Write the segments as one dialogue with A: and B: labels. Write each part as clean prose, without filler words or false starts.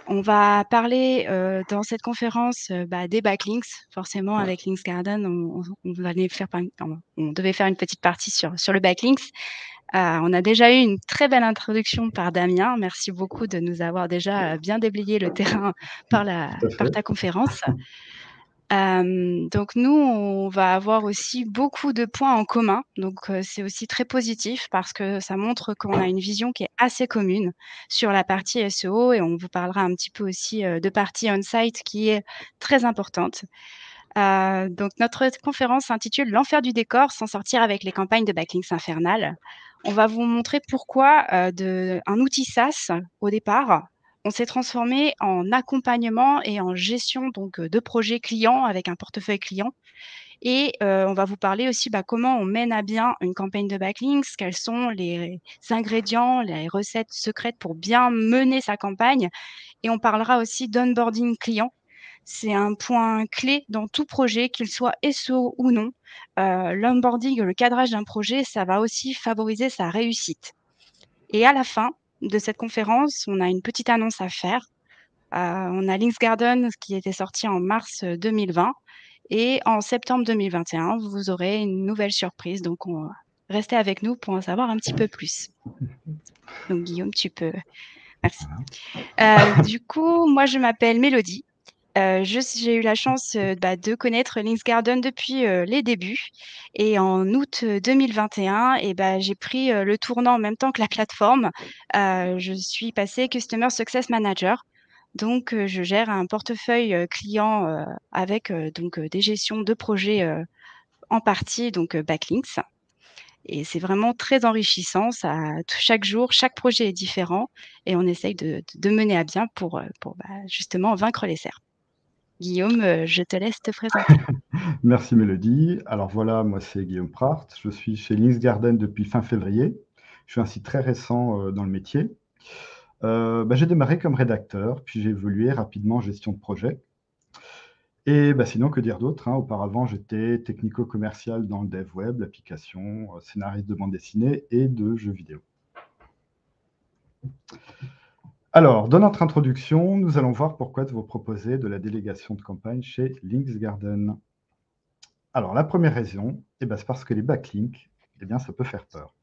A: On va parler dans cette conférence des backlinks. Forcément, avec Links Garden, on allait faire on devait faire une petite partie sur le backlinks. On a déjà eu une très belle introduction par Damien. Merci beaucoup de nous avoir déjà bien déblayé le terrain par
B: Tout à fait.
A: ta conférence. Donc nous, on va avoir aussi beaucoup de points en commun. Donc c'est aussi très positif parce que ça montre qu'on a une vision qui est assez commune sur la partie SEO et on vous parlera un petit peu aussi de partie on-site qui est très importante. Donc notre conférence s'intitule «L'enfer du décor, s'en sortir avec les campagnes de backlinks infernales». On va vous montrer pourquoi un outil SaaS, au départ, on s'est transformé en accompagnement et en gestion donc de projets clients avec un portefeuille client et on va vous parler aussi comment on mène à bien une campagne de backlinks, quels sont les ingrédients, les recettes secrètes pour bien mener sa campagne et on parlera aussi d'onboarding client. C'est un point clé dans tout projet, qu'il soit SEO ou non. L'onboarding, le cadrage d'un projet, ça va aussi favoriser sa réussite. Et à la fin de cette conférence, on a une petite annonce à faire. On a Links Garden qui était sorti en mars 2020 et en septembre 2021, vous aurez une nouvelle surprise. Donc, restez avec nous pour en savoir un petit peu plus. Donc, Guillaume, tu peux. Merci. Du coup, moi, je m'appelle Mélodie. J'ai eu la chance de connaître Links Garden depuis les débuts. Et en août 2021, j'ai pris le tournant en même temps que la plateforme. Je suis passée Customer Success Manager. Donc, je gère un portefeuille client avec des gestions de projets en partie, donc backlinks. Et c'est vraiment très enrichissant. Chaque jour, chaque projet est différent et on essaye de mener à bien pour justement vaincre les cerfs. Guillaume, je te laisse te présenter.
B: Merci Mélodie. Alors voilà, moi c'est Guillaume Prart. Je suis chez Links Garden depuis fin février. Je suis ainsi très récent dans le métier. J'ai démarré comme rédacteur, puis j'ai évolué rapidement en gestion de projet. Et sinon, que dire d'autre, hein. Auparavant, j'étais technico-commercial dans le dev web, l'application, scénariste de bande dessinée et de jeux vidéo. Alors, dans notre introduction, nous allons voir pourquoi vous proposer de la délégation de campagne chez Links Garden. Alors, la première raison, c'est parce que les backlinks, ça peut faire peur.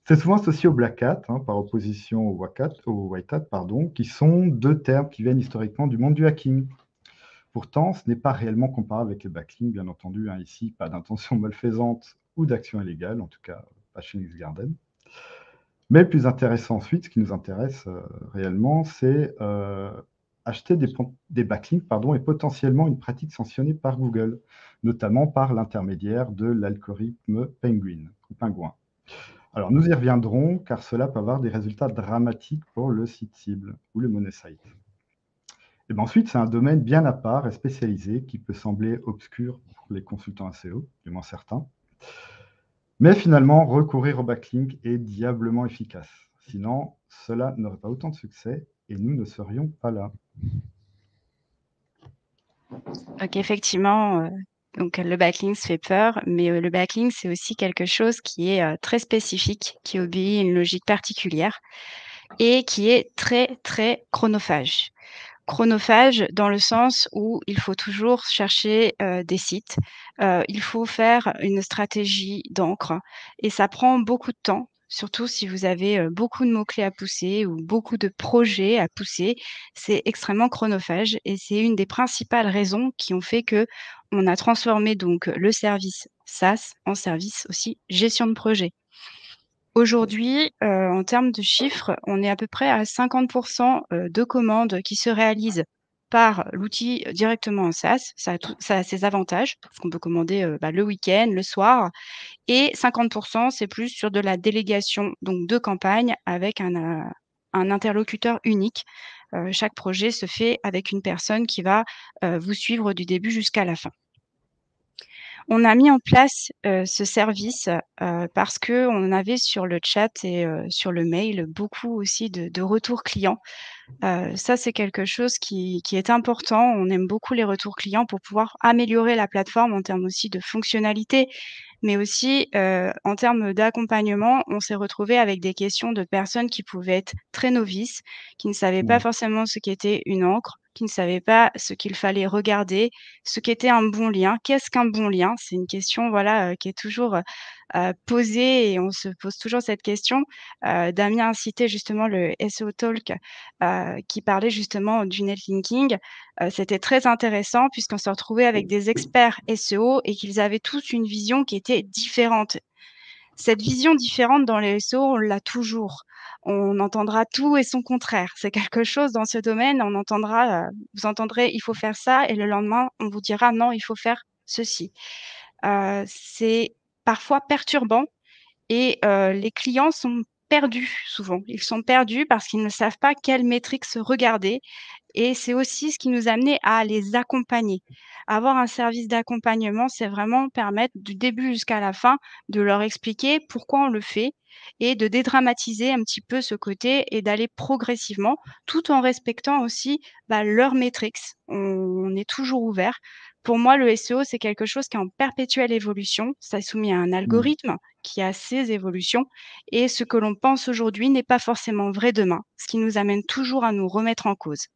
B: C'est souvent associé au Black Hat, par opposition au White Hat, qui sont deux termes qui viennent historiquement du monde du hacking. Pourtant, ce n'est pas réellement comparable avec les backlinks, bien entendu. Ici, pas d'intention malfaisante ou d'action illégale, en tout cas pas chez Links Garden. Mais le plus intéressant ensuite, ce qui nous intéresse réellement, c'est acheter des backlinks et potentiellement une pratique sanctionnée par Google, notamment par l'intermédiaire de l'algorithme Penguin. Alors, nous y reviendrons, car cela peut avoir des résultats dramatiques pour le site cible ou le money site. Et ensuite, c'est un domaine bien à part et spécialisé qui peut sembler obscur pour les consultants SEO, du moins certains. Mais finalement, recourir au backlink est diablement efficace. Sinon, cela n'aurait pas autant de succès et nous ne serions pas là.
A: Donc effectivement, donc le backlink fait peur, mais le backlink, c'est aussi quelque chose qui est très spécifique, qui obéit à une logique particulière et qui est très, très chronophage. Chronophage dans le sens où il faut toujours chercher des sites, il faut faire une stratégie d'encre et ça prend beaucoup de temps, surtout si vous avez beaucoup de mots-clés à pousser ou beaucoup de projets à pousser. C'est extrêmement chronophage et c'est une des principales raisons qui ont fait qu'on a transformé donc le service SaaS en service aussi gestion de projet. Aujourd'hui, en termes de chiffres, on est à peu près à 50 de commandes qui se réalisent par l'outil directement en SaaS. Ça a ses avantages, parce qu'on peut commander, le week-end, le soir et 50 c'est plus sur de la délégation, donc de campagne avec un interlocuteur unique. Chaque projet se fait avec une personne qui va, vous suivre du début jusqu'à la fin. On a mis en place, ce service, parce qu'on avait sur le chat et sur le mail beaucoup aussi de retours clients. Ça, c'est quelque chose qui est important. On aime beaucoup les retours clients pour pouvoir améliorer la plateforme en termes aussi de fonctionnalités, mais aussi, en termes d'accompagnement, on s'est retrouvé avec des questions de personnes qui pouvaient être très novices, qui ne savaient pas
B: Mmh.
A: forcément ce qu'était une encre, qui ne savaient pas ce qu'il fallait regarder, ce qu'était un bon lien. Qu'est-ce qu'un bon lien? C'est une question, voilà, qui est toujours, posée et on se pose toujours cette question. Damien a cité justement le SEO Talk, qui parlait justement du netlinking. C'était très intéressant puisqu'on se retrouvait avec des experts SEO et qu'ils avaient tous une vision qui était différente. Cette vision différente dans les SEO, on l'a toujours. On entendra tout et son contraire. C'est quelque chose dans ce domaine, on entendra, vous entendrez: «Il faut faire ça» et le lendemain, on vous dira: «Non, il faut faire ceci». C'est parfois perturbant et les clients sont perdus souvent. Ils sont perdus parce qu'ils ne savent pas quelles métriques se regarder et c'est aussi ce qui nous a amenés à les accompagner. Avoir un service d'accompagnement, c'est vraiment permettre du début jusqu'à la fin de leur expliquer pourquoi on le fait et de dédramatiser un petit peu ce côté et d'aller progressivement, tout en respectant aussi, bah, leurs métriques. On est toujours ouvert. Pour moi, le SEO, c'est quelque chose qui est en perpétuelle évolution. Ça est soumis à un
B: Mmh.
A: algorithme qui a ses évolutions et ce que l'on pense aujourd'hui n'est pas forcément vrai demain, ce qui nous amène toujours à nous remettre en cause.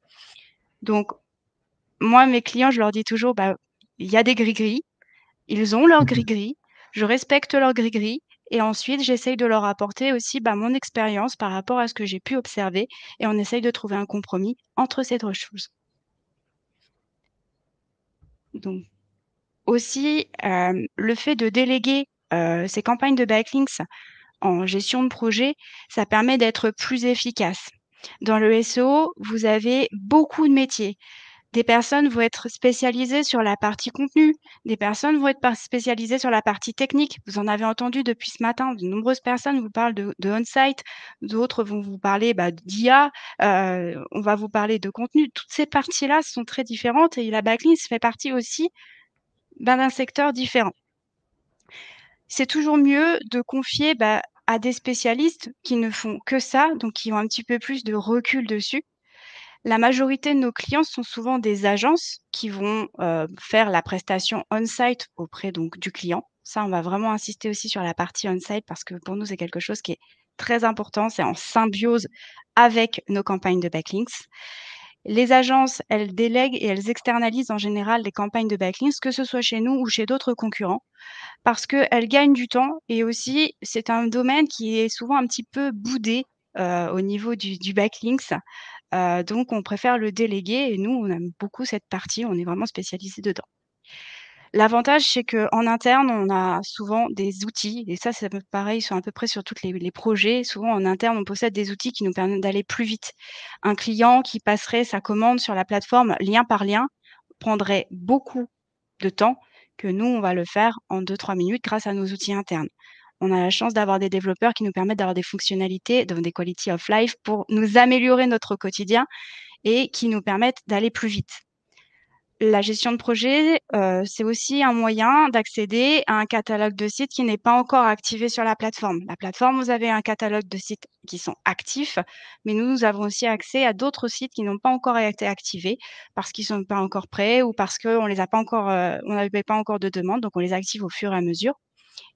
A: Donc moi, mes clients, je leur dis toujours: «Bah, il y a des gris-gris, ils ont leur
B: Mmh.
A: gris-gris, je respecte leur gris-gris et ensuite j'essaye de leur apporter aussi, bah, mon expérience par rapport à ce que j'ai pu observer et on essaye de trouver un compromis entre ces 2 choses». Donc aussi, le fait de déléguer, ces campagnes de backlinks en gestion de projet, ça permet d'être plus efficace. Dans le SEO, vous avez beaucoup de métiers. Des personnes vont être spécialisées sur la partie contenu, des personnes vont être spécialisées sur la partie technique. Vous en avez entendu depuis ce matin, de nombreuses personnes vous parlent de on-site, d'autres vont vous parler bah, d'IA, on va vous parler de contenu. Toutes ces parties-là sont très différentes et la backlist fait partie aussi d'un secteur différent. C'est toujours mieux de confier bah, à des spécialistes qui ne font que ça, donc qui ont un petit peu plus de recul dessus. La majorité de nos clients sont souvent des agences qui vont, faire la prestation on-site auprès donc du client. Ça, on va vraiment insister aussi sur la partie on-site parce que pour nous, c'est quelque chose qui est très important. C'est en symbiose avec nos campagnes de backlinks. Les agences, elles délèguent et elles externalisent en général les campagnes de backlinks, que ce soit chez nous ou chez d'autres concurrents, parce qu'elles gagnent du temps et aussi c'est un domaine qui est souvent un petit peu boudé, au niveau du backlinks. Donc on préfère le déléguer et nous, on aime beaucoup cette partie, on est vraiment spécialisés dedans. L'avantage, c'est qu'en interne, on a souvent des outils et ça, c'est à peu pareil sur à peu près sur toutes les projets. Souvent en interne, on possède des outils qui nous permettent d'aller plus vite. Un client qui passerait sa commande sur la plateforme lien par lien prendrait beaucoup de temps que nous, on va le faire en 2-3 minutes grâce à nos outils internes. On a la chance d'avoir des développeurs qui nous permettent d'avoir des fonctionnalités, donc des quality of life pour nous améliorer notre quotidien et qui nous permettent d'aller plus vite. La gestion de projet, c'est aussi un moyen d'accéder à un catalogue de sites qui n'est pas encore activé sur la plateforme. La plateforme, vous avez un catalogue de sites qui sont actifs, mais nous avons aussi accès à d'autres sites qui n'ont pas encore été activés parce qu'ils sont pas encore prêts ou parce qu'on les a pas encore, on n'avait pas encore de demande, donc on les active au fur et à mesure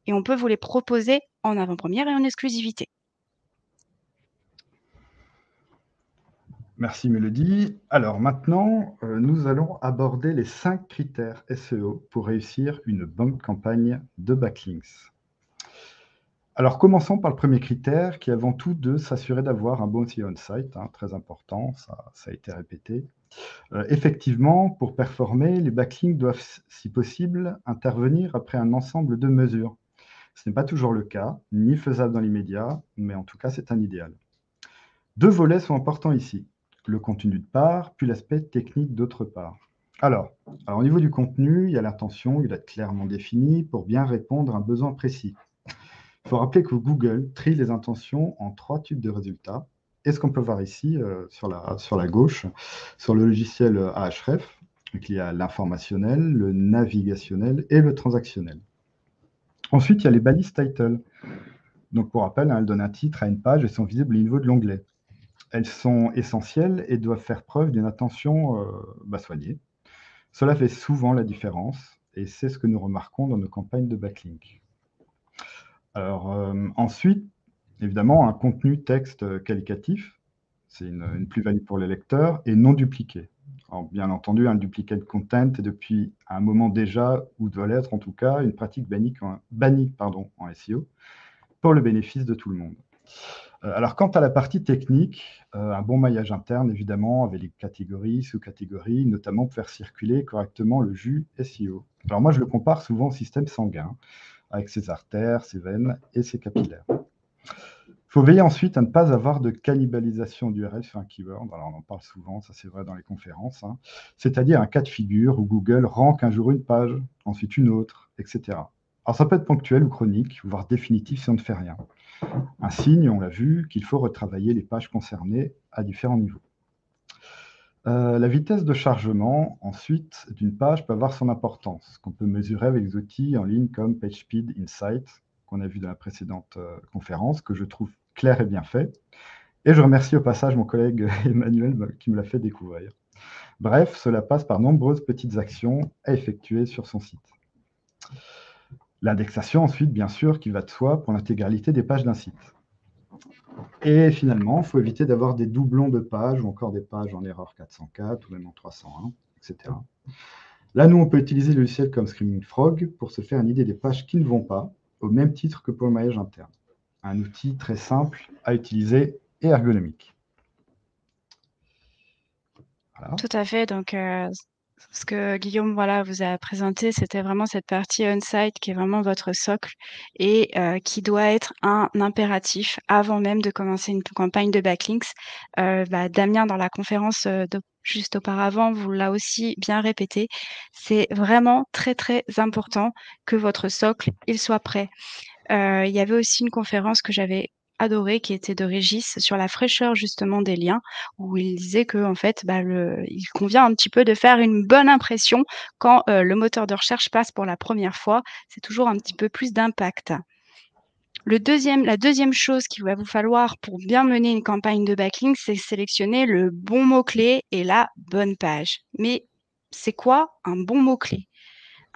A: et on peut vous les proposer en avant-première et en exclusivité.
B: Merci Mélodie. Alors maintenant, nous allons aborder les 5 critères SEO pour réussir une bonne campagne de backlinks. Alors commençons par le premier critère qui est avant tout de s'assurer d'avoir un bon SEO on-site, hein, très important, ça a été répété. Effectivement, pour performer, les backlinks doivent, si possible, intervenir après un ensemble de mesures. Ce n'est pas toujours le cas, ni faisable dans l'immédiat, mais en tout cas, c'est un idéal. 2 volets sont importants ici, le contenu de part, puis l'aspect technique d'autre part. Alors, au niveau du contenu, il y a l'intention, il doit être clairement défini pour bien répondre à un besoin précis. Il faut rappeler que Google trie les intentions en 3 types de résultats. Et ce qu'on peut voir ici, sur la gauche, sur le logiciel Ahref, donc il y a l'informationnel, le navigationnel et le transactionnel. Ensuite, il y a les balises title. Donc, pour rappel, hein, elles donnent un titre à une page et sont visibles au niveau de l'onglet. Elles sont essentielles et doivent faire preuve d'une attention soignée. Cela fait souvent la différence et c'est ce que nous remarquons dans nos campagnes de backlink. Alors, ensuite, évidemment, un contenu texte qualitatif, c'est une plus-value pour les lecteurs et non dupliqué. Alors, bien entendu, un duplicate content est depuis un moment déjà, ou doit l'être en tout cas, une pratique bannie en SEO pour le bénéfice de tout le monde. Alors, quant à la partie technique, un bon maillage interne, évidemment, avec les catégories, sous-catégories, notamment pour faire circuler correctement le jus SEO. Alors moi, je le compare souvent au système sanguin, avec ses artères, ses veines et ses capillaires. Il faut veiller ensuite à ne pas avoir de cannibalisation d'URL sur un keyword. Alors, on en parle souvent, ça c'est vrai dans les conférences. Hein. C'est-à-dire un cas de figure où Google rank un jour une page, ensuite une autre, etc. Alors, ça peut être ponctuel ou chronique, voire définitif si on ne fait rien. Un signe, on l'a vu, qu'il faut retravailler les pages concernées à différents niveaux. La vitesse de chargement, ensuite, d'une page peut avoir son importance, qu'on peut mesurer avec des outils en ligne comme PageSpeed Insight, qu'on a vu dans la précédente conférence, que je trouve clair et bien fait. Et je remercie au passage mon collègue Emmanuel qui me l'a fait découvrir. Bref, cela passe par nombreuses petites actions à effectuer sur son site. L'indexation ensuite, bien sûr, qui va de soi pour l'intégralité des pages d'un site. Et finalement, il faut éviter d'avoir des doublons de pages ou encore des pages en erreur 404 ou même en 301, etc. Là, nous, on peut utiliser le logiciel comme Screaming Frog pour se faire une idée des pages qui ne vont pas, au même titre que pour le maillage interne. Un outil très simple à utiliser et ergonomique. Voilà.
A: Tout à fait. Donc, ce que Guillaume, voilà, vous a présenté, c'était vraiment cette partie on-site qui est vraiment votre socle et qui doit être un impératif avant même de commencer une campagne de backlinks. Damien, dans la conférence, juste auparavant, vous l'a aussi bien répété. C'est vraiment très, très important que votre socle, il soit prêt. Il y avait aussi une conférence que j'avais adorée qui était de Régis sur la fraîcheur justement des liens, où il disait qu'en fait, il convient un petit peu de faire une bonne impression quand, le moteur de recherche passe pour la première fois. C'est toujours un petit peu plus d'impact. La deuxième chose qu'il va vous falloir pour bien mener une campagne de backlink, c'est sélectionner le bon mot-clé et la bonne page. Mais c'est quoi un bon mot-clé?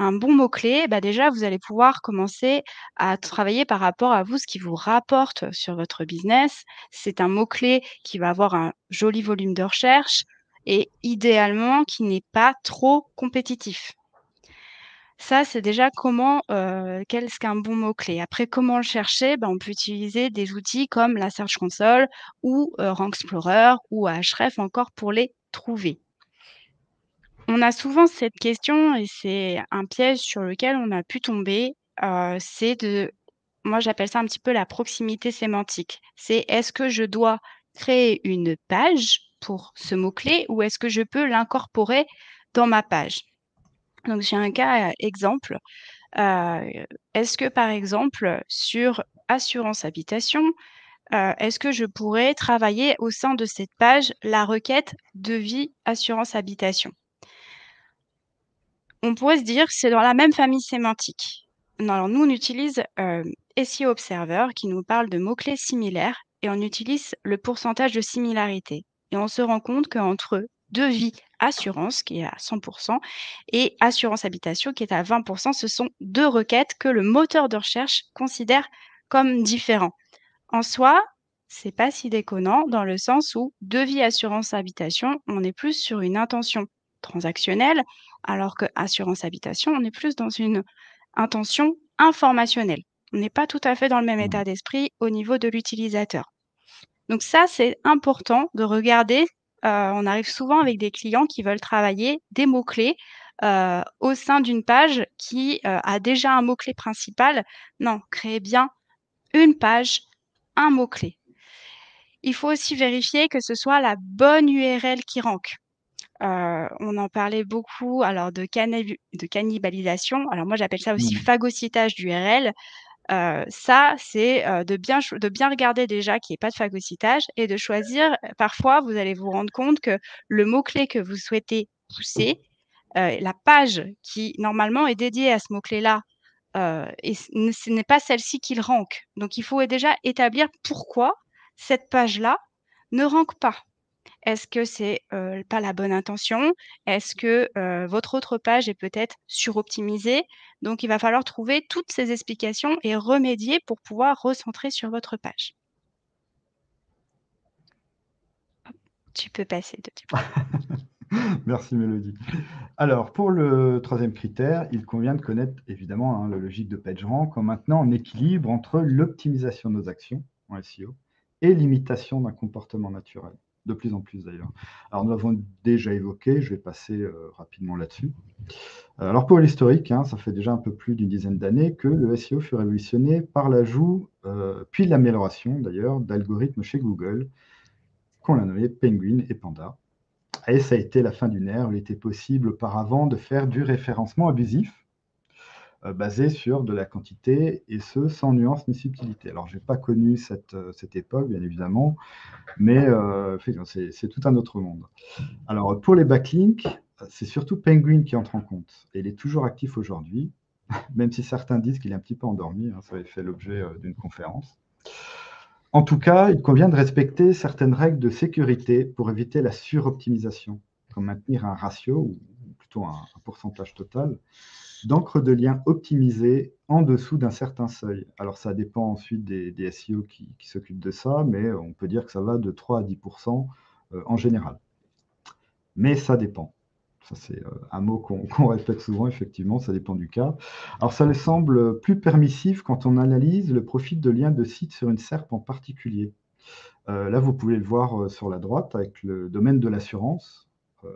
A: Un bon mot-clé, déjà, vous allez pouvoir commencer à travailler par rapport à vous, ce qui vous rapporte sur votre business. C'est un mot-clé qui va avoir un joli volume de recherche et idéalement qui n'est pas trop compétitif. Ça, c'est déjà qu'est-ce qu'un bon mot-clé. Après, comment le chercher? On peut utiliser des outils comme la Search Console ou Rank Explorer ou Ahrefs encore pour les trouver. On a souvent cette question et c'est un piège sur lequel on a pu tomber, moi j'appelle ça un petit peu la proximité sémantique. C'est est-ce que je dois créer une page pour ce mot-clé ou est-ce que je peux l'incorporer dans ma page? Donc j'ai un cas, exemple, est-ce que par exemple sur assurance habitation, est-ce que je pourrais travailler au sein de cette page la requête devis assurance habitation? On pourrait se dire que c'est dans la même famille sémantique. Non, alors nous, on utilise, SEO Observer qui nous parle de mots-clés similaires et on utilise le pourcentage de similarité et on se rend compte qu'entre devis assurance qui est à 100 et assurance habitation qui est à 20 ce sont 2 requêtes que le moteur de recherche considère comme différents. En soi, c'est pas si déconnant dans le sens où devis assurance habitation, on est plus sur une intention transactionnelle, alors que assurance habitation, on est plus dans une intention informationnelle. On n'est pas tout à fait dans le même état d'esprit au niveau de l'utilisateur. Donc ça, c'est important de regarder. On arrive souvent avec des clients qui veulent travailler des mots-clés au sein d'une page qui a déjà un mot-clé principal. Non, créez bien une page, un mot-clé. Il faut aussi vérifier que ce soit la bonne URL qui rank. On en parlait beaucoup alors de cannibalisation. Alors moi, j'appelle ça aussi phagocytage d'URL. Ça, c'est, de bien regarder déjà qu'il y ait pas de phagocytage et de choisir parfois, vous allez vous rendre compte que le mot-clé que vous souhaitez pousser, la page qui normalement est dédiée à ce mot-clé-là, et ce n'est pas celle-ci qui le rank. Donc il faut déjà établir pourquoi cette page-là ne rank pas. Est-ce que c'est, pas la bonne intention? Est-ce que, votre autre page est peut-être suroptimisée? Donc il va falloir trouver toutes ces explications et remédier pour pouvoir recentrer sur votre page. Tu peux passer de du coup.
B: Merci Mélodie. Alors, pour le troisième critère, il convient de connaître évidemment hein, la logique de PageRank en maintenant un équilibre entre l'optimisation de nos actions en SEO et l'imitation d'un comportement naturel. De plus en plus d'ailleurs. Alors, nous l'avons déjà évoqué, je vais passer rapidement là-dessus. Alors, pour l'historique, hein, ça fait déjà un peu plus d'une dizaine d'années que le SEO fut révolutionné par l'ajout, puis l'amélioration d'ailleurs, d'algorithmes chez Google, qu'on a nommé Penguin et Panda. Et ça a été la fin d'une ère où il était possible auparavant de faire du référencement abusif, basé sur de la quantité, et ce, sans nuance ni subtilité. Alors, je n'ai pas connu cette époque, bien évidemment, mais c'est tout un autre monde. Alors, pour les backlinks, c'est surtout Penguin qui entre en compte, et il est toujours actif aujourd'hui, même si certains disent qu'il est un petit peu endormi, hein, ça avait fait l'objet d'une conférence. En tout cas, il convient de respecter certaines règles de sécurité pour éviter la suroptimisation, comme maintenir un ratio, ou plutôt un pourcentage total, d'encre de lien optimisé en dessous d'un certain seuil. Alors ça dépend ensuite des SEO qui s'occupent de ça, mais on peut dire que ça va de 3 à 10% en général. Mais ça dépend. Ça, c'est un mot qu'on répète souvent, effectivement, ça dépend du cas. Alors, ça me semble plus permissif quand on analyse le profil de lien de site sur une SERP en particulier. Là, vous pouvez le voir sur la droite avec le domaine de l'assurance,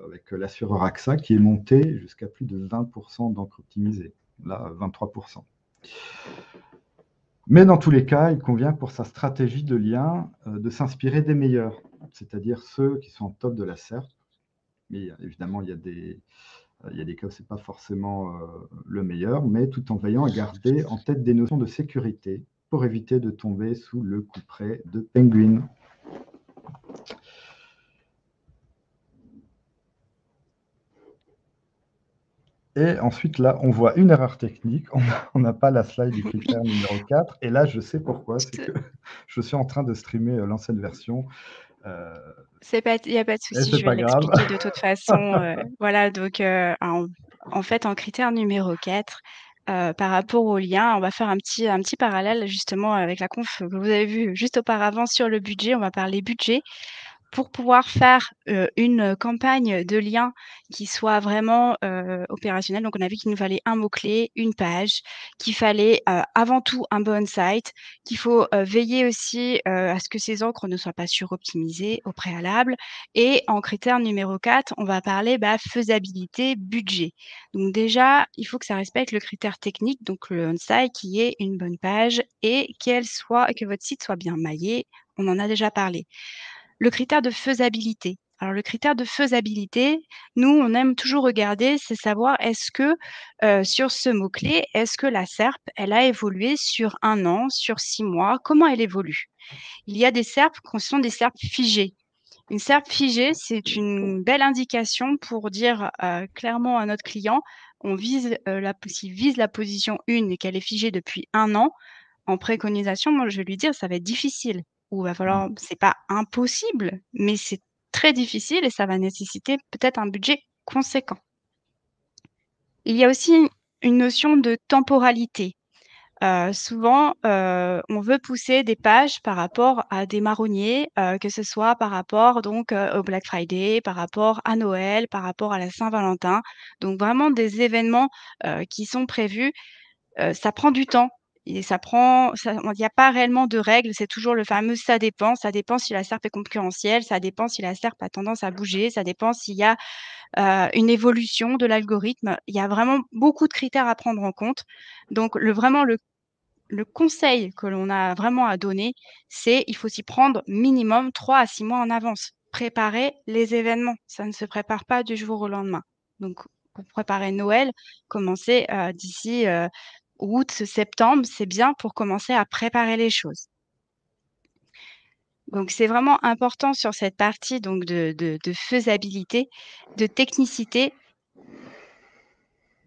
B: avec l'assureur AXA qui est monté jusqu'à plus de 20% d'encre optimisée. Là, 23%. Mais dans tous les cas, il convient pour sa stratégie de lien de s'inspirer des meilleurs, c'est-à-dire ceux qui sont en top de la SERP. Mais évidemment, il y a des cas où ce n'est pas forcément le meilleur, mais tout en veillant à garder en tête des notions de sécurité pour éviter de tomber sous le couperet de Penguin. Et ensuite, là, on voit une erreur technique. On n'a pas la slide du critère numéro 4. Et là, je sais pourquoi. C'est que je suis en train de streamer l'ancienne version.
A: Il n'y a pas de
B: Et
A: souci,
B: c'est
A: je vais
B: pas grave.
A: l'expliquer de toute façon. Voilà, donc en fait, en critère numéro 4, par rapport au lien, on va faire un petit parallèle justement avec la conf que vous avez vue juste auparavant sur le budget. On va parler budget. Pour pouvoir faire, une campagne de lien qui soit vraiment, opérationnelle, donc on a vu qu'il nous fallait un mot-clé, une page, qu'il fallait, avant tout un bon site, qu'il faut, veiller aussi, à ce que ces encres ne soient pas suroptimisées au préalable et en critère numéro 4, on va parler, faisabilité, budget. Donc déjà, il faut que ça respecte le critère technique, donc le on-site qui est une bonne page et que votre site soit bien maillé, on en a déjà parlé. Le critère de faisabilité. Alors le critère de faisabilité, nous, on aime toujours regarder, c'est savoir est-ce que, sur ce mot-clé, est-ce que la SERP, elle a évolué sur 1 an, sur 6 mois? Comment elle évolue? Il y a des SERP qui sont des SERP figées. Une SERP figée, c'est une belle indication pour dire, clairement à notre client, on vise, s'il vise la position 1 et qu'elle est figée depuis 1 an, en préconisation, moi, je vais lui dire: «Ça va être difficile» ou va falloir c'est pas impossible, mais c'est très difficile et ça va nécessiter peut-être un budget conséquent. Il y a aussi une notion de temporalité. Souvent, on veut pousser des pages par rapport à des marronniers, que ce soit par rapport donc, au Black Friday, par rapport à Noël, par rapport à la Saint-Valentin. Donc vraiment des événements, qui sont prévus. Ça prend du temps et il y a pas réellement de règles, c'est toujours le fameux ça dépend si la SERP est concurrentielle, ça dépend si la SERP a tendance à bouger, ça dépend s'il y a, une évolution de l'algorithme. Il y a vraiment beaucoup de critères à prendre en compte. Donc le conseil que l'on a vraiment à donner, c'est il faut s'y prendre minimum 3 à 6 mois en avance. Préparer les événements, ça ne se prépare pas du jour au lendemain. Donc pour préparer Noël, commencer, d'ici, août, septembre, c'est bien pour commencer à préparer les choses. Donc c'est vraiment important sur cette partie donc de faisabilité, de technicité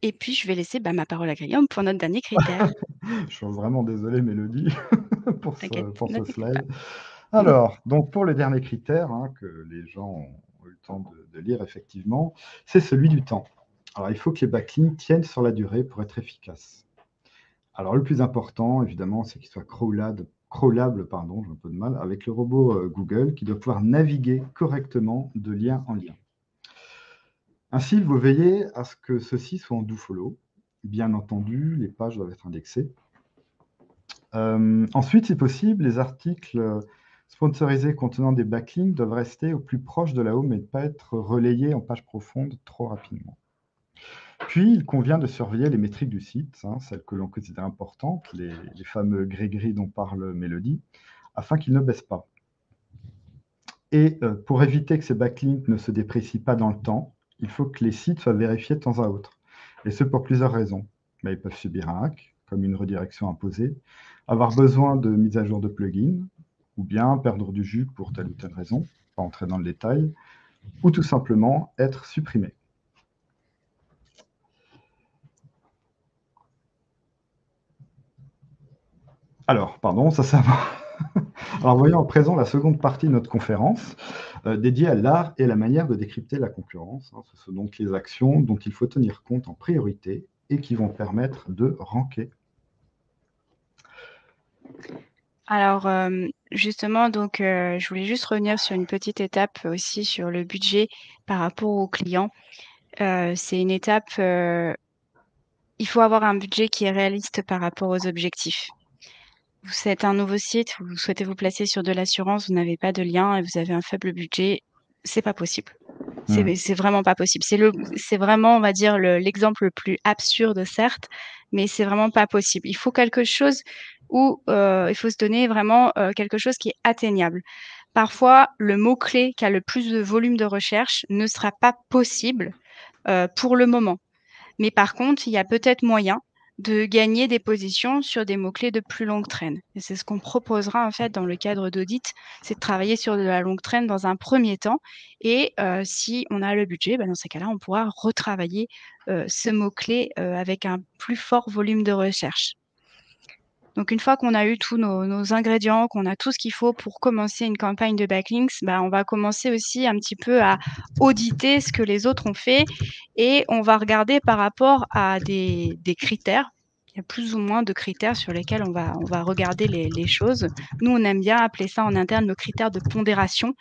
A: et puis je vais laisser, ma parole à Guillaume pour notre dernier critère.
B: Je suis vraiment désolé, Mélodie,
A: T'inquiète,
B: pour
A: ne
B: ce
A: t'inquiète pas.
B: slide. Alors, donc pour le dernier critère, hein, que les gens ont eu le temps de lire effectivement, c'est celui du temps. Alors, il faut que les backlinks tiennent sur la durée pour être efficaces. Alors, le plus important, évidemment, c'est qu'il soit crawlable, pardon, j'ai un peu de mal, avec le robot Google qui doit pouvoir naviguer correctement de lien en lien. Ainsi, il faut veiller à ce que ceci soit en dofollow. Bien entendu, les pages doivent être indexées. Ensuite, si possible, les articles sponsorisés contenant des backlinks doivent rester au plus proche de la home et ne pas être relayés en page profonde trop rapidement. Puis, il convient de surveiller les métriques du site, hein, celles que l'on considère importantes, les fameux gris-gris dont parle Mélodie, afin qu'ils ne baissent pas. Et pour éviter que ces backlinks ne se déprécient pas dans le temps, il faut que les sites soient vérifiés de temps à autre. Et ce pour plusieurs raisons. Mais ils peuvent subir un hack, comme une redirection imposée, avoir besoin de mise à jour de plugins, ou bien perdre du jus pour telle ou telle raison, pas entrer dans le détail, ou tout simplement être supprimés. Alors, pardon, ça va. Alors, voyons à présent la seconde partie de notre conférence, dédiée à l'art et la manière de décrypter la concurrence. Hein. Ce sont donc les actions dont il faut tenir compte en priorité et qui vont permettre de ranker.
A: Alors, justement, donc, je voulais juste revenir sur une petite étape aussi sur le budget par rapport aux clients. C'est une étape, il faut avoir un budget qui est réaliste par rapport aux objectifs. Vous êtes un nouveau site, vous souhaitez vous placer sur de l'assurance, vous n'avez pas de lien et vous avez un faible budget, c'est pas possible. C'est vraiment pas possible. C'est vraiment, on va dire, l'exemple le plus absurde, certes, mais c'est vraiment pas possible. Il faut quelque chose où, il faut se donner vraiment, quelque chose qui est atteignable. Parfois, le mot-clé qui a le plus de volume de recherche ne sera pas possible, pour le moment. Mais par contre, il y a peut-être moyen de gagner des positions sur des mots-clés de plus longue traîne. Et c'est ce qu'on proposera en fait dans le cadre d'audit, c'est de travailler sur de la longue traîne dans un premier temps. Et si on a le budget, dans ces cas-là, on pourra retravailler ce mot-clé avec un plus fort volume de recherche. Donc une fois qu'on a eu tous nos ingrédients, qu'on a tout ce qu'il faut pour commencer une campagne de backlinks, on va commencer aussi un petit peu à auditer ce que les autres ont fait et on va regarder par rapport à des critères. Il y a plus ou moins de critères sur lesquels on va regarder les choses. Nous, on aime bien appeler ça en interne nos critères de pondération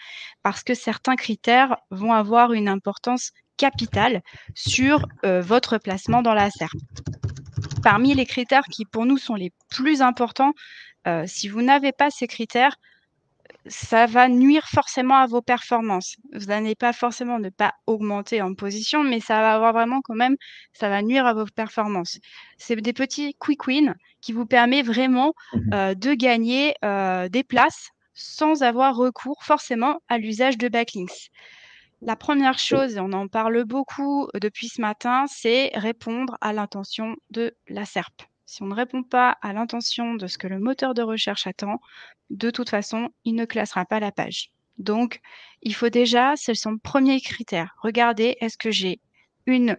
A: parce que certains critères vont avoir une importance capitale sur votre placement dans la SERP. Parmi les critères qui, pour nous, sont les plus importants, si vous n'avez pas ces critères, ça va nuire forcément à vos performances. Vous n'allez pas forcément ne pas augmenter en position, mais ça va avoir vraiment quand même, ça va nuire à vos performances. C'est des petits quick wins qui vous permettent vraiment de gagner des places sans avoir recours forcément à l'usage de backlinks. La première chose, et on en parle beaucoup depuis ce matin, c'est répondre à l'intention de la SERP. Si on ne répond pas à l'intention de ce que le moteur de recherche attend, de toute façon, il ne classera pas la page. Donc, il faut déjà, c'est son premier critère, regarder est-ce que j'ai une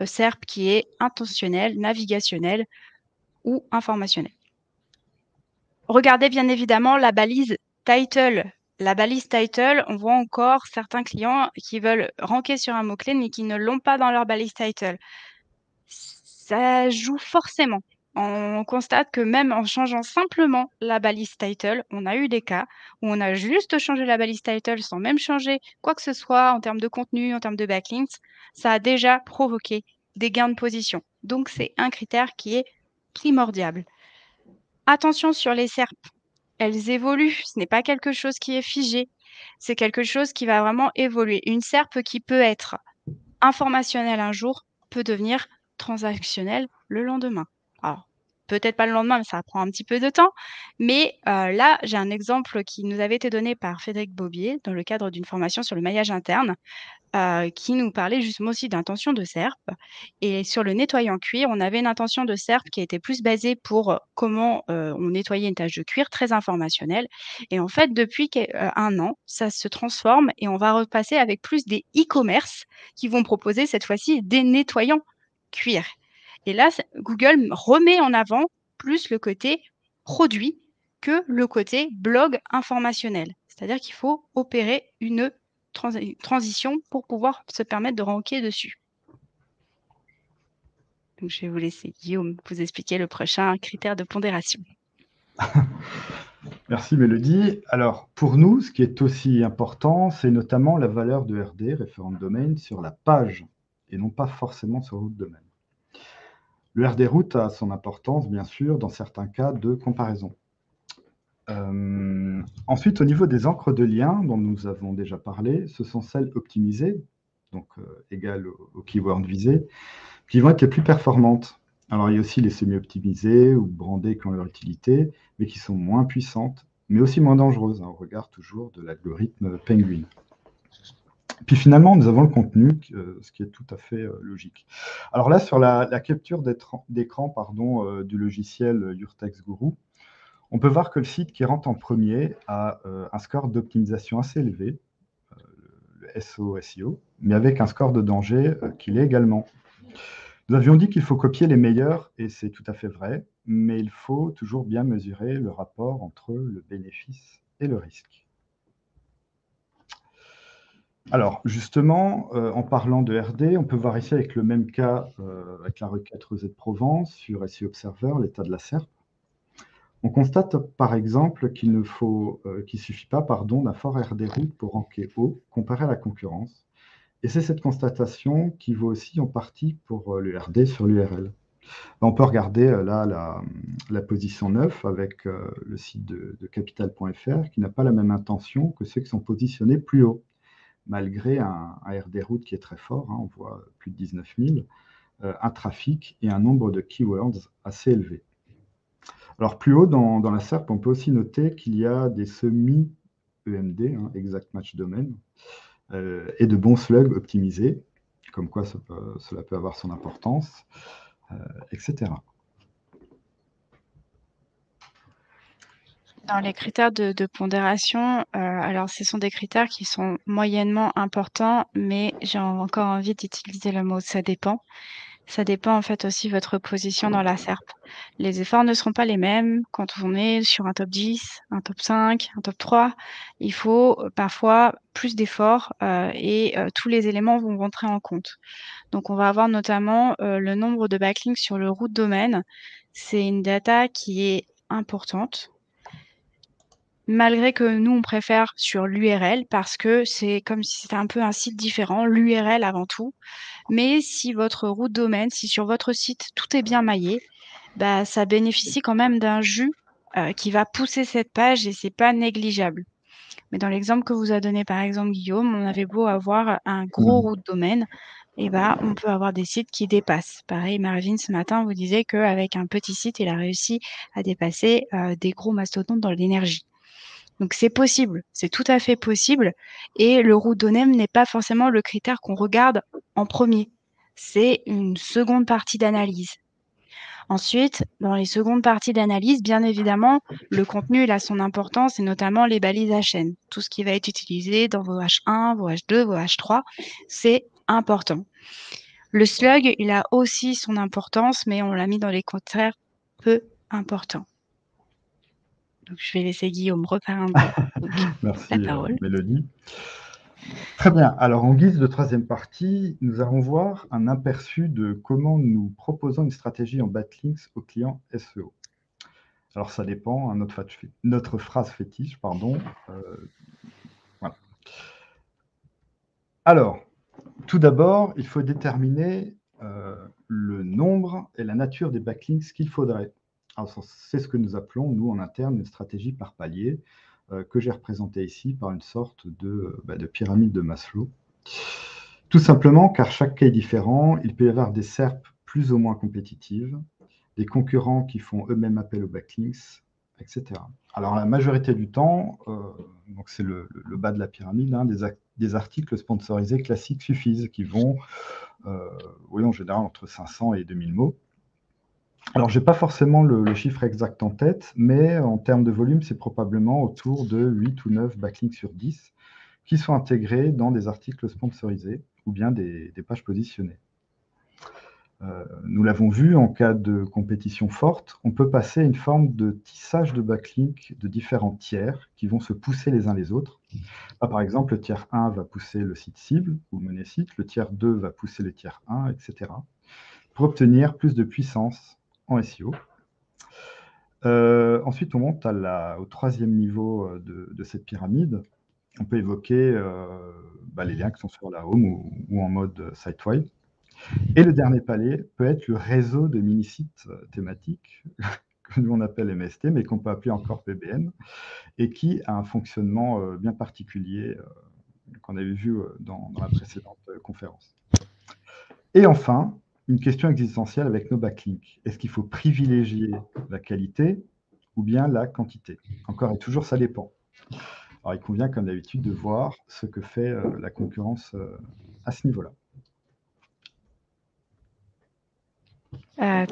A: SERP qui est intentionnelle, navigationnelle ou informationnelle. Regardez bien évidemment la balise title. La balise title, on voit encore certains clients qui veulent ranker sur un mot-clé mais qui ne l'ont pas dans leur balise title. Ça joue forcément. On constate que même en changeant simplement la balise title, on a eu des cas où on a juste changé la balise title sans même changer quoi que ce soit en termes de contenu, en termes de backlinks. Ça a déjà provoqué des gains de position. Donc, c'est un critère qui est primordial. Attention sur les SERP. Elles évoluent, ce n'est pas quelque chose qui est figé, c'est quelque chose qui va vraiment évoluer. Une SERP qui peut être informationnelle un jour peut devenir transactionnelle le lendemain. Alors, peut-être pas le lendemain, mais ça prend un petit peu de temps. Mais là, j'ai un exemple qui nous avait été donné par Frédéric Bobier dans le cadre d'une formation sur le maillage interne. Qui nous parlait justement aussi d'intention de SERP. Et sur le nettoyant cuir, on avait une intention de SERP qui était plus basée pour comment on nettoyait une tâche de cuir, très informationnelle. Et en fait, depuis un an, ça se transforme et on va repasser avec plus des e-commerce qui vont proposer cette fois-ci des nettoyants cuir. Et là, Google remet en avant plus le côté produit que le côté blog informationnel. C'est-à-dire qu'il faut opérer une transition pour pouvoir se permettre de ranker dessus. Donc, je vais vous laisser, Guillaume, vous expliquer le prochain critère de pondération.
B: Merci Mélodie. Alors, pour nous, ce qui est aussi important, c'est notamment la valeur de RD, référent de domaine, sur la page, et non pas forcément sur le root de domaine. Le RD root a son importance, bien sûr, dans certains cas de comparaison. Ensuite, au niveau des encres de liens dont nous avons déjà parlé, ce sont celles optimisées, donc égales au keyword visé, qui vont être les plus performantes. Alors, il y a aussi les semi-optimisées ou brandées qui ont leur utilité, mais qui sont moins puissantes, mais aussi moins dangereuses, au regard toujours de l'algorithme Penguin. Puis finalement, nous avons le contenu, ce qui est tout à fait logique. Alors là, sur la capture d'écran du logiciel Your Text Guru, on peut voir que le site qui rentre en premier a un score d'optimisation assez élevé, le SEO, mais avec un score de danger qui l'est également. Nous avions dit qu'il faut copier les meilleurs, et c'est tout à fait vrai, mais il faut toujours bien mesurer le rapport entre le bénéfice et le risque. Alors, justement, en parlant de RD, on peut voir ici avec le même cas, avec la requête Rosette Provence sur SEO Observer, l'état de la SERP. On constate par exemple qu'il ne suffit pas d'un fort RD root pour ranker haut comparé à la concurrence. Et c'est cette constatation qui vaut aussi en partie pour le RD sur l'URL. On peut regarder là la position 9 avec le site de capital.fr qui n'a pas la même intention que ceux qui sont positionnés plus haut, malgré un RD root qui est très fort, on voit plus de 19 000, un trafic et un nombre de keywords assez élevé. Alors, plus haut dans la SERP, on peut aussi noter qu'il y a des semi-EMD, Exact Match Domain, et de bons slugs optimisés, comme quoi cela peut avoir son importance, etc.
A: Dans les critères de pondération, alors ce sont des critères qui sont moyennement importants, mais j'ai encore envie d'utiliser le mot « ça dépend ». Ça dépend en fait aussi de votre position dans la SERP. Les efforts ne seront pas les mêmes quand on est sur un top 10, un top 5, un top 3. Il faut parfois plus d'efforts et tous les éléments vont rentrer en compte. Donc on va avoir notamment le nombre de backlinks sur le root domaine. C'est une data qui est importante. Malgré que nous, on préfère sur l'URL parce que c'est comme si c'était un peu un site différent, l'URL avant tout. Mais si votre root domaine, si sur votre site tout est bien maillé, bah, ça bénéficie quand même d'un jus qui va pousser cette page et c'est pas négligeable. Mais dans l'exemple que vous a donné par exemple Guillaume, on avait beau avoir un gros root domaine, et bah, on peut avoir des sites qui dépassent. Pareil, Marvin ce matin vous disait qu'avec un petit site, il a réussi à dépasser des gros mastodontes dans l'énergie. Donc c'est possible, c'est tout à fait possible et le root domaine n'est pas forcément le critère qu'on regarde en premier. C'est une seconde partie d'analyse. Ensuite, dans les secondes parties d'analyse, bien évidemment, le contenu il a son importance et notamment les balises à chaîne. Tout ce qui va être utilisé dans vos H1, vos H2, vos H3, c'est important. Le slug, il a aussi son importance, mais on l'a mis dans les critères peu importants. Donc, je vais laisser Guillaume reprendre
B: Merci
A: la parole.
B: Mélodie. Très bien. Alors, en guise de troisième partie, nous allons voir un aperçu de comment nous proposons une stratégie en backlinks aux clients SEO. Alors, ça dépend, notre phrase fétiche, pardon. Voilà. Alors, tout d'abord, il faut déterminer le nombre et la nature des backlinks qu'il faudrait. C'est ce que nous appelons, nous, en interne, une stratégie par palier, que j'ai représentée ici par une sorte de pyramide de Maslow. Tout simplement car chaque cas est différent, il peut y avoir des SERP plus ou moins compétitives, des concurrents qui font eux-mêmes appel aux backlinks, etc. Alors la majorité du temps, donc c'est le bas de la pyramide, des articles sponsorisés classiques suffisent, qui vont, oui, en général, entre 500 et 2000 mots. Alors, je n'ai pas forcément le chiffre exact en tête, mais en termes de volume, c'est probablement autour de 8 ou 9 backlinks sur 10 qui sont intégrés dans des articles sponsorisés ou bien des pages positionnées. Nous l'avons vu, en cas de compétition forte, on peut passer à une forme de tissage de backlink de différents tiers qui vont se pousser les uns les autres. Par exemple, le tiers 1 va pousser le site cible ou le monosite, le tiers 2 va pousser le tiers 1, etc. pour obtenir plus de puissance en SEO. Ensuite, on monte au troisième niveau de cette pyramide. On peut évoquer les liens qui sont sur la home ou en mode site-wide. Et le dernier palier peut être le réseau de mini-sites thématiques, que nous on appelle MST, mais qu'on peut appeler encore PBN, et qui a un fonctionnement bien particulier qu'on avait vu dans la précédente conférence. Et enfin, une question existentielle avec nos backlinks. Est-ce qu'il faut privilégier la qualité ou bien la quantité? Encore et toujours, ça dépend. Alors, il convient, comme d'habitude, de voir ce que fait la concurrence à ce niveau-là.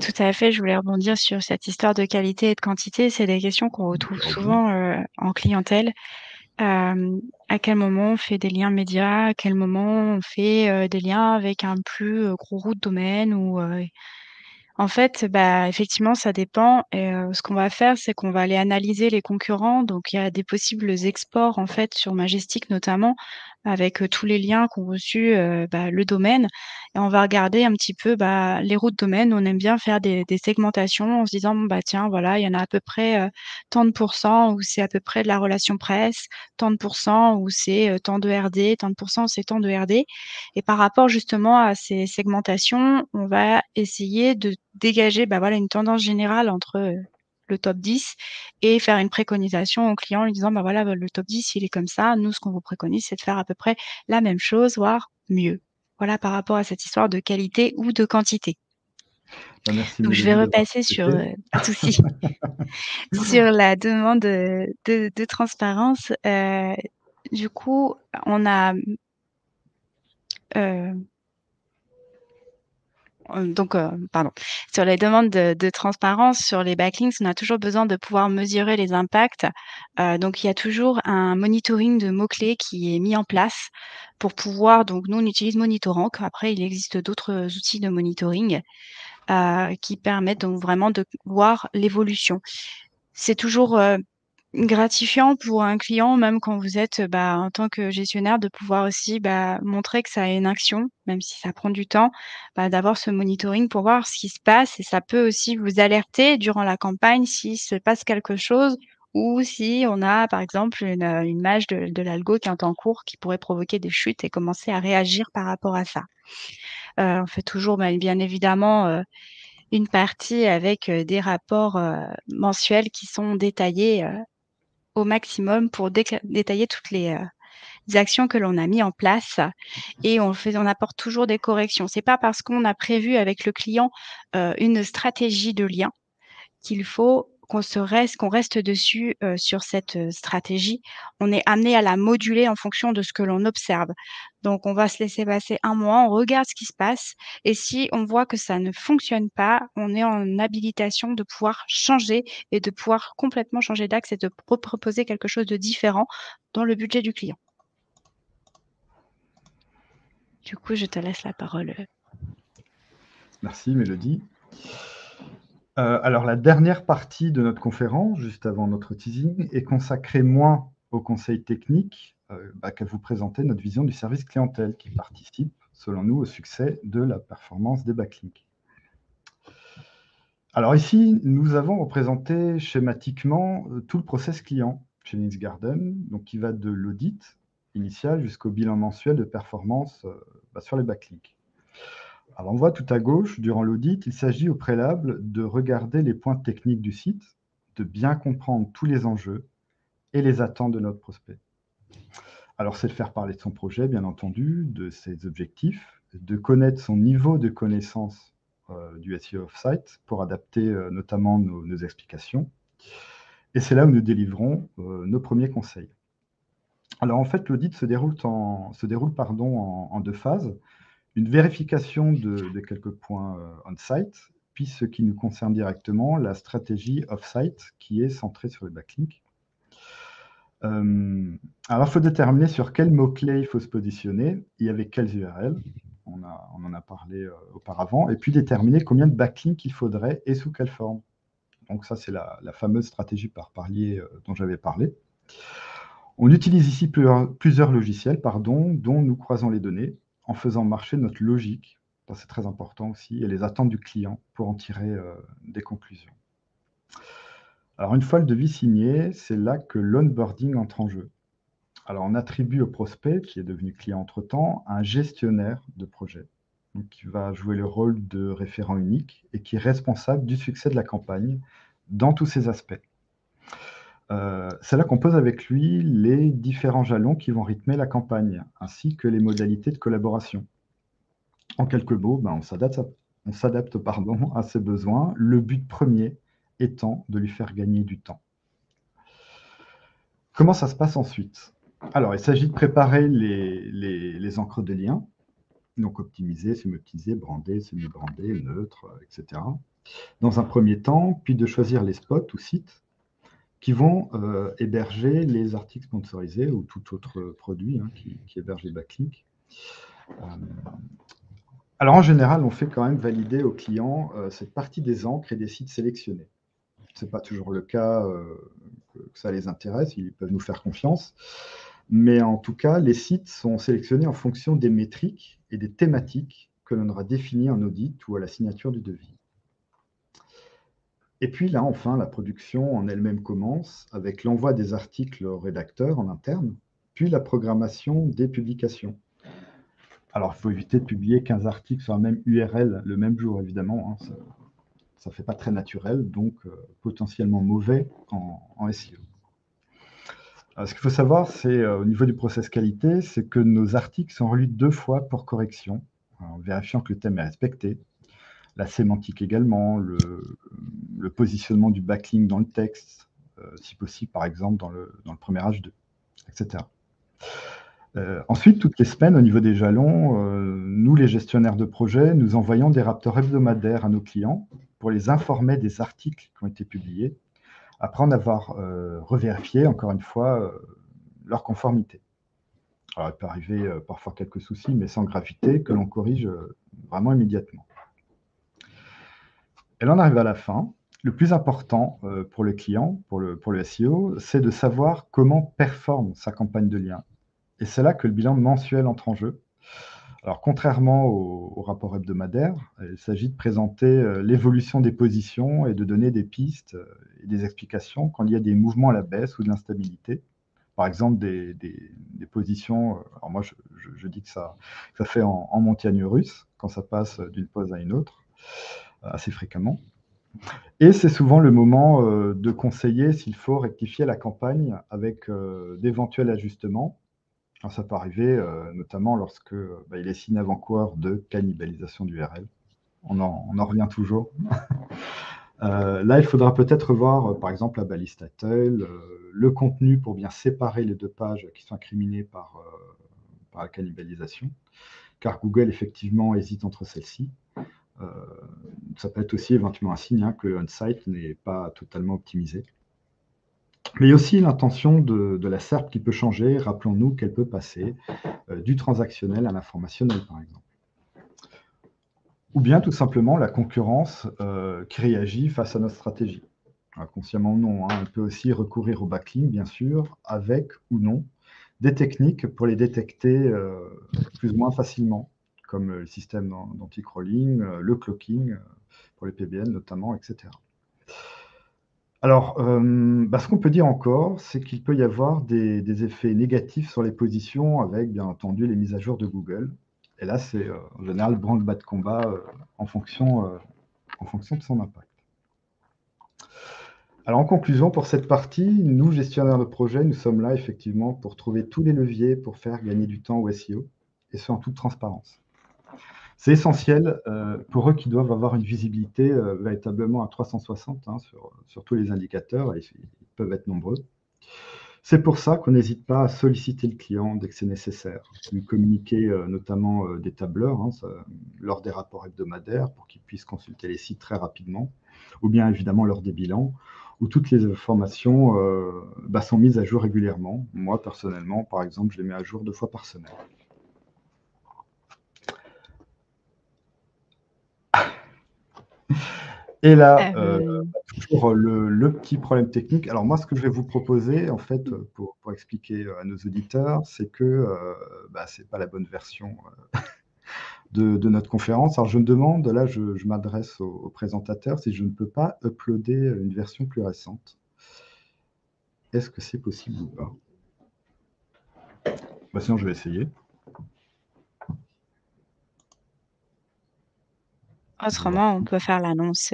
A: Tout à fait, je voulais rebondir sur cette histoire de qualité et de quantité. C'est des questions qu'on retrouve souvent, en clientèle. À quel moment on fait des liens médias? À quel moment on fait, des liens avec un plus, gros root de domaine ou, en fait, effectivement, ça dépend et ce qu'on va faire, c'est qu'on va aller analyser les concurrents. Donc il y a des possibles exports, en fait, sur Majestic notamment, avec, tous les liens qu'ont reçus, le domaine et on va regarder un petit peu, les routes domaines. On aime bien faire des segmentations en se disant: «Bon, tiens, voilà, il y en a à peu près, tant de pourcents où c'est à peu près de la relation presse, tant de pourcents où c'est, tant de RD, tant de pourcents où c'est tant de RD» et par rapport justement à ces segmentations, on va essayer de dégager, une tendance générale entre, le top 10 et faire une préconisation au client en lui disant: voilà, le top 10 il est comme ça. Nous, ce qu'on vous préconise, c'est de faire à peu près la même chose, voire mieux». Voilà par rapport à cette histoire de qualité ou de quantité.
B: Merci
A: Donc je vais
B: Mélodie d'avoir
A: repasser sur,
B: complété.
A: pas de souci, sur la demande, de transparence. Du coup, on a, pardon. Sur les demandes de transparence, sur les backlinks, on a toujours besoin de pouvoir mesurer les impacts. Donc il y a toujours un monitoring de mots-clés qui est mis en place pour pouvoir donc nous, on utilise Monitorrank. Après, il existe d'autres outils de monitoring, qui permettent donc vraiment de voir l'évolution. C'est toujours, gratifiant pour un client, même quand vous êtes, en tant que gestionnaire, de pouvoir aussi, montrer que ça a une action, même si ça prend du temps, d'avoir ce monitoring pour voir ce qui se passe et ça peut aussi vous alerter durant la campagne s'il se passe quelque chose ou si on a, par exemple, une mage de l'algo qui est en cours qui pourrait provoquer des chutes et commencer à réagir par rapport à ça. On fait toujours, bien évidemment, une partie avec, des rapports, mensuels qui sont détaillés, au maximum pour détailler toutes les actions que l'on a mis en place et on apporte toujours des corrections. C'est pas parce qu'on a prévu avec le client, une stratégie de lien qu'il faut qu'on reste dessus, sur cette, stratégie. On est amené à la moduler en fonction de ce que l'on observe. Donc on va se laisser passer 1 mois, on regarde ce qui se passe et si on voit que ça ne fonctionne pas, on est en habilitation de pouvoir changer et de pouvoir complètement changer d'axe et de proposer quelque chose de différent dans le budget du client. Du coup, je te laisse la parole.
B: Merci Mélodie. Alors la dernière partie de notre conférence, juste avant notre teasing, est consacrée moins aux conseils techniques qu'à vous présenter notre vision du service clientèle qui participe, selon nous, au succès de la performance des backlinks. Alors ici, nous avons représenté schématiquement tout le process client chez Linksgarden, donc qui va de l'audit initial jusqu'au bilan mensuel de performance sur les backlinks. Alors on voit tout à gauche, durant l'audit, il s'agit au préalable de regarder les points techniques du site, de bien comprendre tous les enjeux et les attentes de notre prospect. Alors c'est de faire parler de son projet, bien entendu, de ses objectifs, de connaître son niveau de connaissance du SEO off-site pour adapter notamment nos explications. Et c'est là où nous délivrons nos premiers conseils. Alors en fait, l'audit se déroule en 2 phases. Une vérification de quelques points on-site, puis ce qui nous concerne directement, la stratégie off-site qui est centrée sur le backlink. Alors il faut déterminer sur quels mots-clés il faut se positionner et avec quelles URL. on en a parlé auparavant, et puis déterminer combien de backlinks il faudrait et sous quelle forme. Donc ça, c'est la fameuse stratégie par palier dont j'avais parlé. On utilise ici plusieurs logiciels, dont nous croisons les données en faisant marcher notre logique, ça c'est très important aussi, et les attentes du client pour en tirer des conclusions. Alors une fois le devis signé, c'est là que l'onboarding entre en jeu. Alors on attribue au prospect, qui est devenu client entre-temps, un gestionnaire de projet, donc qui va jouer le rôle de référent unique et qui est responsable du succès de la campagne dans tous ses aspects. C'est là qu'on pose avec lui les différents jalons qui vont rythmer la campagne, ainsi que les modalités de collaboration. En quelques mots, on s'adapte à ses besoins, le but premier étant de lui faire gagner du temps. Comment ça se passe ensuite? Alors, il s'agit de préparer les encres de lien, donc optimiser, semi-optimiser, brander, semi-brander, neutre, etc. Dans un premier temps, puis de choisir les spots ou sites qui vont héberger les articles sponsorisés ou tout autre produit qui héberge les backlinks. Alors en général, on fait quand même valider aux clients cette partie des encres et des sites sélectionnés. Ce n'est pas toujours le cas que ça les intéresse, ils peuvent nous faire confiance. Mais en tout cas, les sites sont sélectionnés en fonction des métriques et des thématiques que l'on aura définies en audit ou à la signature du devis. Et puis là, enfin, la production en elle-même commence avec l'envoi des articles au rédacteur en interne, puis la programmation des publications. Alors, il faut éviter de publier 15 articles sur la même URL le même jour, évidemment. Ça ne fait pas très naturel, donc potentiellement mauvais en SEO. Alors, ce qu'il faut savoir, c'est au niveau du process qualité, c'est que nos articles sont relus 2 fois pour correction, en vérifiant que le thème est respecté, la sémantique également, le positionnement du backlink dans le texte, si possible, par exemple, dans le premier H2, etc. Ensuite, toutes les semaines, au niveau des jalons, nous, les gestionnaires de projet, nous envoyons des rapports hebdomadaires à nos clients pour les informer des articles qui ont été publiés, après en avoir revérifié, encore une fois, leur conformité. Alors, il peut arriver parfois quelques soucis, mais sans gravité, que l'on corrige vraiment immédiatement. Et là, on arrive à la fin. Le plus important pour le client, pour le SEO, c'est de savoir comment performe sa campagne de lien. Et c'est là que le bilan mensuel entre en jeu. Alors, contrairement au rapport hebdomadaire, il s'agit de présenter l'évolution des positions et de donner des pistes et des explications quand il y a des mouvements à la baisse ou de l'instabilité. Par exemple, des positions, alors moi je dis que ça fait en montagne russe, quand ça passe d'une pose à une autre, assez fréquemment. Et c'est souvent le moment de conseiller s'il faut rectifier la campagne avec d'éventuels ajustements. Alors, ça peut arriver notamment lorsque il est signé avant-coureur de cannibalisation d'URL. On en revient toujours. Là, il faudra peut-être revoir, par exemple, la balise title, le contenu pour bien séparer les 2 pages qui sont incriminées par la cannibalisation, car Google, effectivement, hésite entre celles-ci. Ça peut être aussi éventuellement un signe que le on-site n'est pas totalement optimisé. Mais il y a aussi l'intention de la SERP qui peut changer. Rappelons-nous qu'elle peut passer du transactionnel à l'informationnel, par exemple. Ou bien tout simplement la concurrence qui réagit face à notre stratégie. Alors, consciemment ou non, on peut aussi recourir au backlink, bien sûr, avec ou non des techniques pour les détecter plus ou moins facilement, comme le système d'anti-crawling, le cloaking, pour les PBN notamment, etc. Alors, ce qu'on peut dire encore, c'est qu'il peut y avoir des effets négatifs sur les positions avec, bien entendu, les mises à jour de Google. Et là, c'est en général branle-bas de combat en fonction de son impact. Alors, en conclusion, pour cette partie, nous, gestionnaires de projet, nous sommes là effectivement pour trouver tous les leviers pour faire gagner du temps au SEO, et ce en toute transparence. C'est essentiel pour eux qui doivent avoir une visibilité véritablement à 360 sur tous les indicateurs, et ils peuvent être nombreux. C'est pour ça qu'on n'hésite pas à solliciter le client dès que c'est nécessaire, lui communiquer notamment des tableurs lors des rapports hebdomadaires pour qu'ils puissent consulter les sites très rapidement, ou bien évidemment lors des bilans, où toutes les informations sont mises à jour régulièrement. Moi, personnellement, par exemple, je les mets à jour 2 fois par semaine. Et là,
A: Euh,
B: toujours le petit problème technique. Alors moi, ce que je vais vous proposer, en fait, pour expliquer à nos auditeurs, c'est que ce n'est pas la bonne version de notre conférence. Alors je me demande, là, je m'adresse au présentateur, si je ne peux pas uploader une version plus récente. Est-ce que c'est possible ou pas? Sinon, je vais essayer.
A: Autrement, on peut faire l'annonce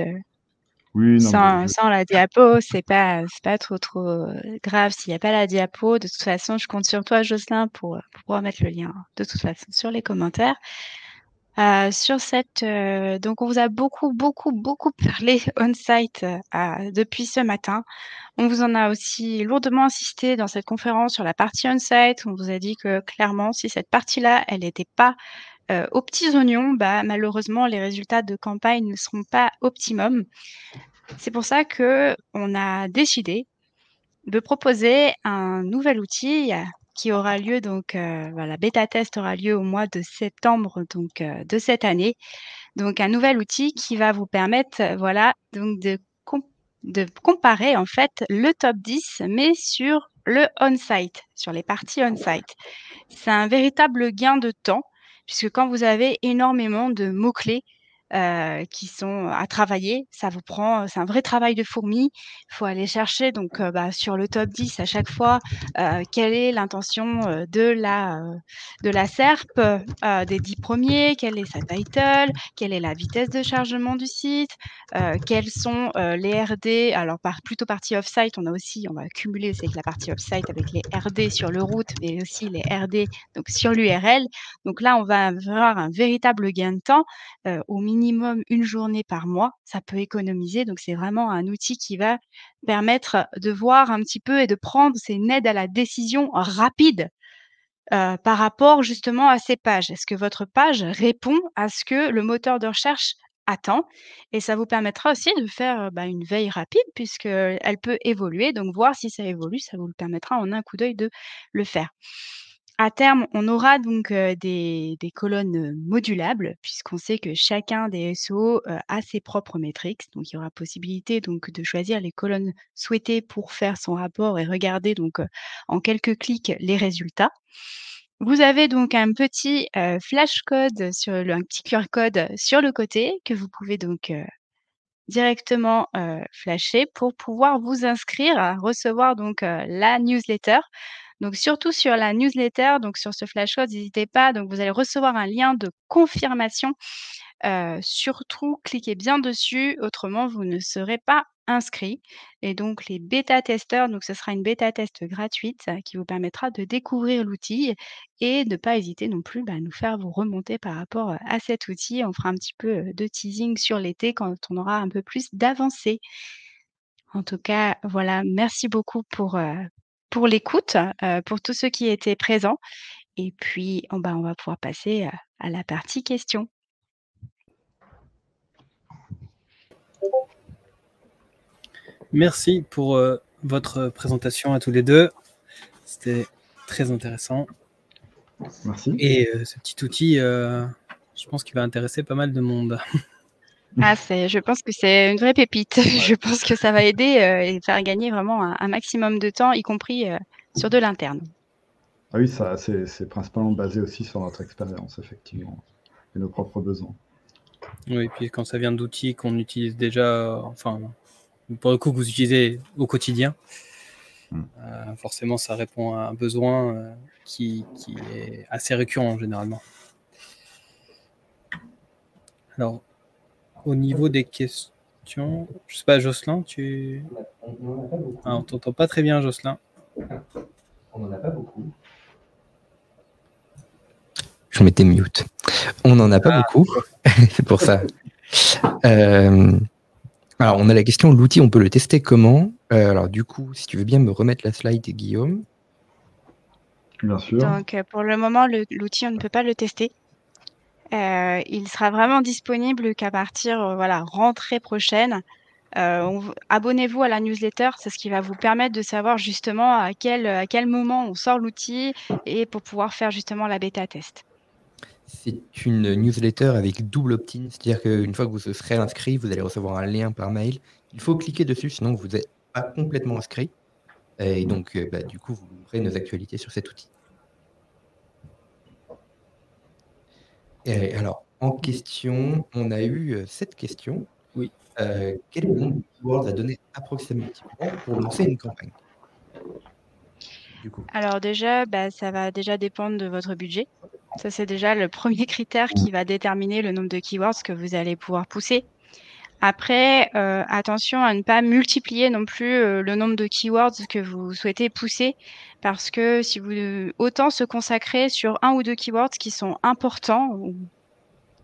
B: Oui, non, mais
A: sans la diapo. C'est pas trop grave s'il n'y a pas la diapo. De toute façon, je compte sur toi, Jocelyn, pour pouvoir mettre le lien de toute façon sur les commentaires. Sur cette, donc on vous a beaucoup parlé on-site depuis ce matin. On vous en a aussi lourdement insisté dans cette conférence sur la partie on-site. On vous a dit que clairement, si cette partie-là, elle n'était pas aux petits oignons, malheureusement, les résultats de campagne ne seront pas optimum. C'est pour ça que on a décidé de proposer un nouvel outil qui aura lieu donc, la bêta test aura lieu au mois de septembre donc, de cette année. Donc un nouvel outil qui va vous permettre, donc de comparer en fait le top 10 mais sur le on-site, sur les parties on-site. C'est un véritable gain de temps puisque quand vous avez énormément de mots-clés, qui sont à travailler, ça vous prend, c'est un vrai travail de fourmi. Il faut aller chercher donc, sur le top 10 à chaque fois, quelle est l'intention, de la SERP, des 10 premiers, quelle est sa title, quelle est la vitesse de chargement du site, quels sont, les RD. Alors plutôt partie off-site, on va cumuler aussi avec la partie off-site avec les RD sur le route, mais aussi les RD donc sur l'URL. Donc là, on va avoir un véritable gain de temps, au minimum 1 journée par mois. Ça peut économiser, donc c'est vraiment un outil qui va permettre de voir un petit peu et de prendre c'est une aide à la décision rapide, par rapport justement à ces pages. Est-ce que votre page répond à ce que le moteur de recherche attend? Et ça vous permettra aussi de faire, une veille rapide puisqu'elle peut évoluer, donc voir si ça évolue, ça vous le permettra en un coup d'œil de le faire. À terme, on aura donc, des colonnes, modulables puisqu'on sait que chacun des SEO, a ses propres métriques. Donc il y aura possibilité donc de choisir les colonnes souhaitées pour faire son rapport et regarder donc, en quelques clics les résultats. Vous avez donc un petit, flash code un petit QR code sur le côté que vous pouvez donc, directement, flasher pour pouvoir vous inscrire à recevoir donc, la newsletter. Donc surtout sur la newsletter, donc sur ce flash code, n'hésitez pas, donc vous allez recevoir un lien de confirmation. Surtout cliquez bien dessus, autrement vous ne serez pas inscrit et donc les bêta testeurs, donc ce sera une bêta test gratuite, qui vous permettra de découvrir l'outil et de pas hésiter non plus, à nous faire vos remontées par rapport, à cet outil. On fera un petit peu, de teasing sur l'été quand on aura un peu plus d'avancées. En tout cas, voilà, merci beaucoup pour l'écoute, pour tous ceux qui étaient présents et puis, on va pouvoir passer, à la partie questions.
C: Merci pour votre présentation à tous les deux. C'était très intéressant.
B: Merci.
C: Et ce petit outil, je pense qu'il va intéresser pas mal de monde.
A: Je pense que c'est une vraie pépite. Je pense que ça va aider, et faire gagner vraiment un maximum de temps, y compris, sur de l'interne.
B: Ah oui, ça, c'est principalement basé aussi sur notre expérience, effectivement, et nos propres besoins.
C: Oui, puis quand ça vient d'outils qu'on utilise déjà, enfin, pour le coup, que vous utilisez au quotidien, forcément, ça répond à un besoin qui est assez récurrent généralement. Alors, au niveau des questions, je sais pas, Jocelyn, on t'entend pas très bien, Jocelyn.
D: On n'en a pas beaucoup.
E: Je m'étais mute. On n'en a pas beaucoup, c'est pour ça. Alors, on a la question, l'outil, on peut le tester comment? Alors, du coup, si tu veux bien me remettre la slide, Guillaume.
B: Bien sûr.
A: Donc, pour le moment, l'outil, on ne peut pas le tester. Il sera vraiment disponible qu'à partir, rentrée prochaine. Abonnez-vous à la newsletter, c'est ce qui va vous permettre de savoir justement à quel moment on sort l'outil et pour pouvoir faire justement la bêta test.
E: C'est une newsletter avec double opt-in, c'est-à-dire qu'une fois que vous serez inscrit, vous allez recevoir un lien par mail. Il faut cliquer dessus, sinon vous n'êtes pas complètement inscrit. Et donc, du coup, vous louerez nos actualités sur cet outil. Et alors, en question, on a eu cette question.
C: Oui.
E: Quel nombre de keywords à donner approximativement pour lancer une campagne? Du coup.
A: Alors déjà, ça va déjà dépendre de votre budget. Ça, c'est déjà le premier critère qui va déterminer le nombre de keywords que vous allez pouvoir pousser. Après, attention à ne pas multiplier non plus le nombre de keywords que vous souhaitez pousser, parce que si vous autant se consacrer sur 1 ou 2 keywords qui sont importants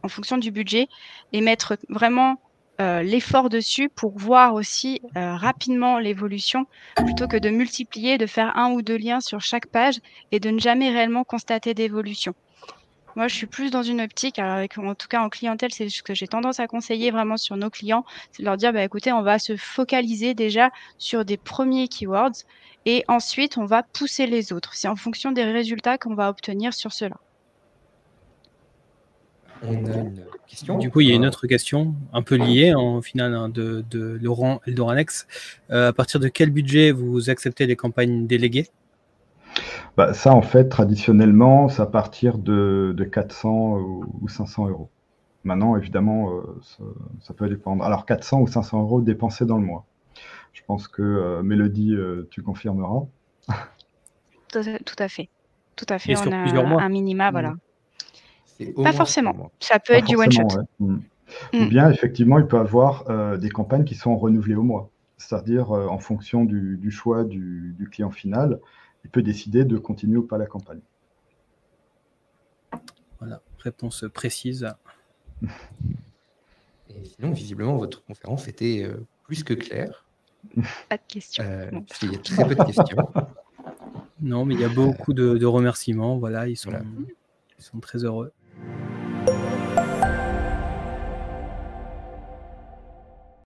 A: en fonction du budget et mettre vraiment l'effort dessus pour voir aussi rapidement l'évolution, plutôt que de multiplier, de faire 1 ou 2 liens sur chaque page et de ne jamais réellement constater d'évolution. Moi, je suis plus dans une optique, alors en tout cas en clientèle, c'est ce que j'ai tendance à conseiller vraiment sur nos clients, c'est de leur dire, écoutez, on va se focaliser déjà sur des premiers keywords et ensuite, on va pousser les autres. C'est en fonction des résultats qu'on va obtenir sur cela.
E: On a une question.
C: Du coup, il y a une autre question, un peu liée au final de Laurent Eldoranex. À partir de quel budget vous acceptez les campagnes déléguées?
B: Ça, en fait, traditionnellement, c'est à partir de 400 ou 500 euros. Maintenant, évidemment, ça peut dépendre. Alors, 400 ou 500 euros dépensés dans le mois. Je pense que Mélodie, tu confirmeras.
A: Tout à fait. Tout à fait.
C: Et sur plusieurs mois.
A: Un minima, voilà.
E: Pas
A: forcément. Ça peut être du one shot.
B: Ouais. Ou bien, effectivement, il peut y avoir des campagnes qui sont renouvelées au mois. C'est-à-dire, en fonction du choix du client final, il peut décider de continuer ou pas la campagne.
C: Voilà, réponse précise.
E: Et sinon, visiblement, votre conférence était plus que claire.
A: Pas de questions.
E: Parce qu'il y a très peu de questions.
C: Non, mais il y a beaucoup de remerciements. Voilà, ils sont très heureux.